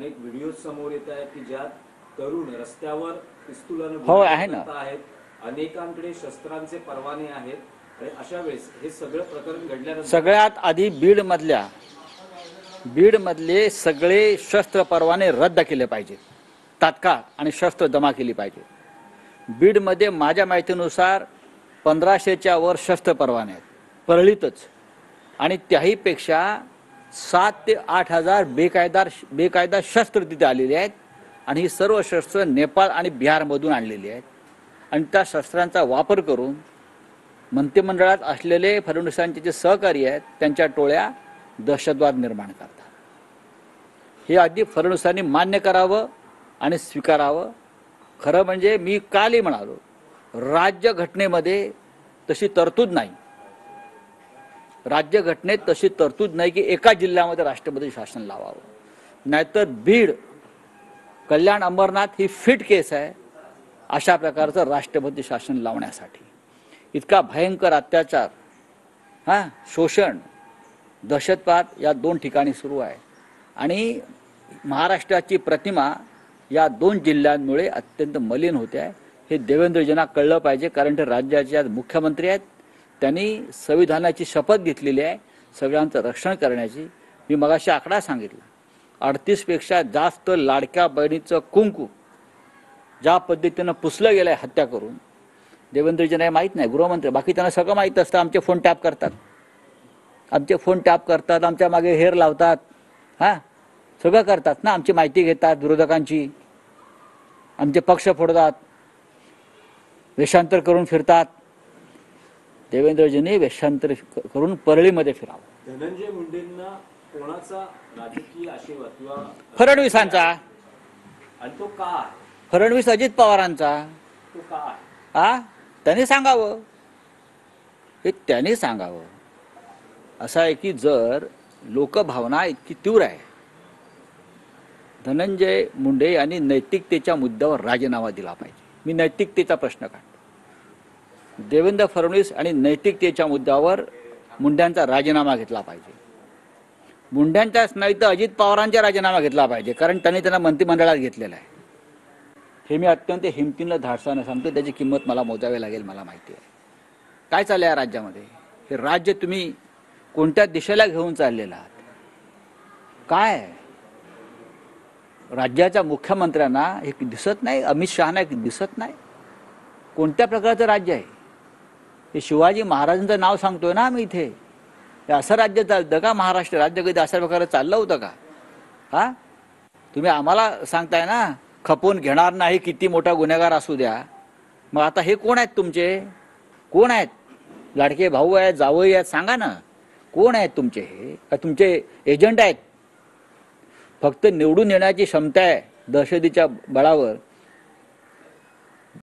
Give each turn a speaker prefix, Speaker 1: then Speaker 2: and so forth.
Speaker 1: अनेक व्हिडिओ समोर येत आहेत की ज्यात तरुण रस्त्यावर पिस्तुलाने
Speaker 2: आहे ना
Speaker 1: आहेत, अनेकांकडे शस्त्रांचे परवाने आहेत. आणि अशा वेळेस हे सगळं प्रकरण घडल्यानंतर
Speaker 2: सगळ्यात आधी बीड मधले सगळे शस्त्र परवाने रद्द केले पाहिजेत तात्काळ आणि शस्त्र जमा केली पाहिजे. बीडमध्ये माझ्या माहितीनुसार 1500च्या वर शस्त्र परवाने आहेत परळीतच, आणि त्याहीपेक्षा 7 ते 8 हजार बेकायदा शस्त्र तिथे आलेली आहेत. आणि ही सर्व शस्त्र नेपाळ आणि बिहारमधून आणलेली आहेत. आणि त्या शस्त्रांचा वापर करून मंत्रिमंडळात असलेले फडणवीसांचे जे सहकारी आहेत त्यांच्या टोळ्या दहशतवाद निर्माण करतात. हे अगदी फडणवीसांनी मान्य करावं आणि स्वीकारावं. खरं म्हणजे मी कालही म्हणालो, राज्य घटनेमध्ये तशी तरतूद नाही, राज्य घटनेत तशी तरतूद नाही की एका जिल्ह्यामध्ये राष्ट्रपती शासन लावावं. नाहीतर बीड, कल्याण, अंबरनाथ ही फिट केस आहे अशा प्रकारचं राष्ट्रपती शासन लावण्यासाठी. इतका भयंकर अत्याचार, शोषण, दहशतवाद या 2 ठिकाणी सुरू आहे. आणि महाराष्ट्राची प्रतिमा या 2 जिल्ह्यांमुळे अत्यंत मलिन होते आहे. हे देवेंद्रजींना कळलं पाहिजे, कारण ते राज्याचे आज मुख्यमंत्री आहेत. त्यांनी संविधानाची शपथ घेतलेली आहे सगळ्यांचं रक्षण करण्याची. मी मगाशी आकडा सांगितला, 38 पेक्षा जास्त लाडक्या बहिणीचं कुंकू ज्या पद्धतीनं पुसलं गेलंय हत्या करून. देवेंद्रजींना हे माहीत नाही, गृहमंत्री, बाकी त्यांना सगळं माहीत असतं. आमचे फोन टॅप करतात, आमच्या मागे हेर लावतात, सगळं करतात ना. आमची माहिती घेतात विरोधकांची, आमचे पक्ष फोडतात, वेषांतर करून फिरतात. देवेंद्रजींनी वेषांतर करून परळीमध्ये फिरावं.
Speaker 1: धनंजय मुंडेंना कोणाचा राजकीय आशीर्वाद किंवा
Speaker 2: फडणवीसांचा,
Speaker 1: आणि तो का आहे?
Speaker 2: फडणवीस अजित पवारांचा.
Speaker 1: तो का आहे?
Speaker 2: त्यांनी सांगावं, हे त्यांनी सांगावं. असं आहे की जर लोकभावना इतकी तीव्र आहे, धनंजय मुंडे यांनी नैतिकतेच्या मुद्द्यावर राजीनामा दिला पाहिजे. मी नैतिकतेचा प्रश्न काढतो. देवेंद्र फडणवीस आणि नैतिकतेच्या मुद्द्यावर मुंड्यांचा राजीनामा घेतला पाहिजे. मुंड्यांचाच नाही तर अजित पवारांचा राजीनामा घेतला पाहिजे, कारण त्यांना मंत्रिमंडळात घेतलेला आहे. हे मी अत्यंत हिमतीनं धाडसानं सांगतो. त्याची किंमत मला मोजावी लागेल, मला माहिती आहे. काय चाललंय या राज्यामध्ये? हे राज्य तुम्ही कोणत्या दिशेला घेऊन चाललेला आहात? काय राज्याच्या मुख्यमंत्र्यांना हे दिसत नाही? अमित शहाना दिसत नाही? कोणत्या प्रकारचं राज्य आहे हे? शिवाजी महाराजांचं नाव सांगतोय ना आम्ही इथे. हे असं राज्य चालतं का? महाराष्ट्र राज्य कधी अशा प्रकारे चाललं होतं का? तुम्ही आम्हाला सांगताय ना खपवून घेणार नाही, किती मोठा गुन्हेगार असू द्या. मग आता हे कोण आहेत तुमचे? कोण आहेत? लाडके भाऊ आहेत, जावई आहेत? सांगा ना कोण आहेत तुमचे? हे तुमचे एजंट आहेत? फक्त निवडून येण्याची क्षमता आहे दहशतीच्या बळावर.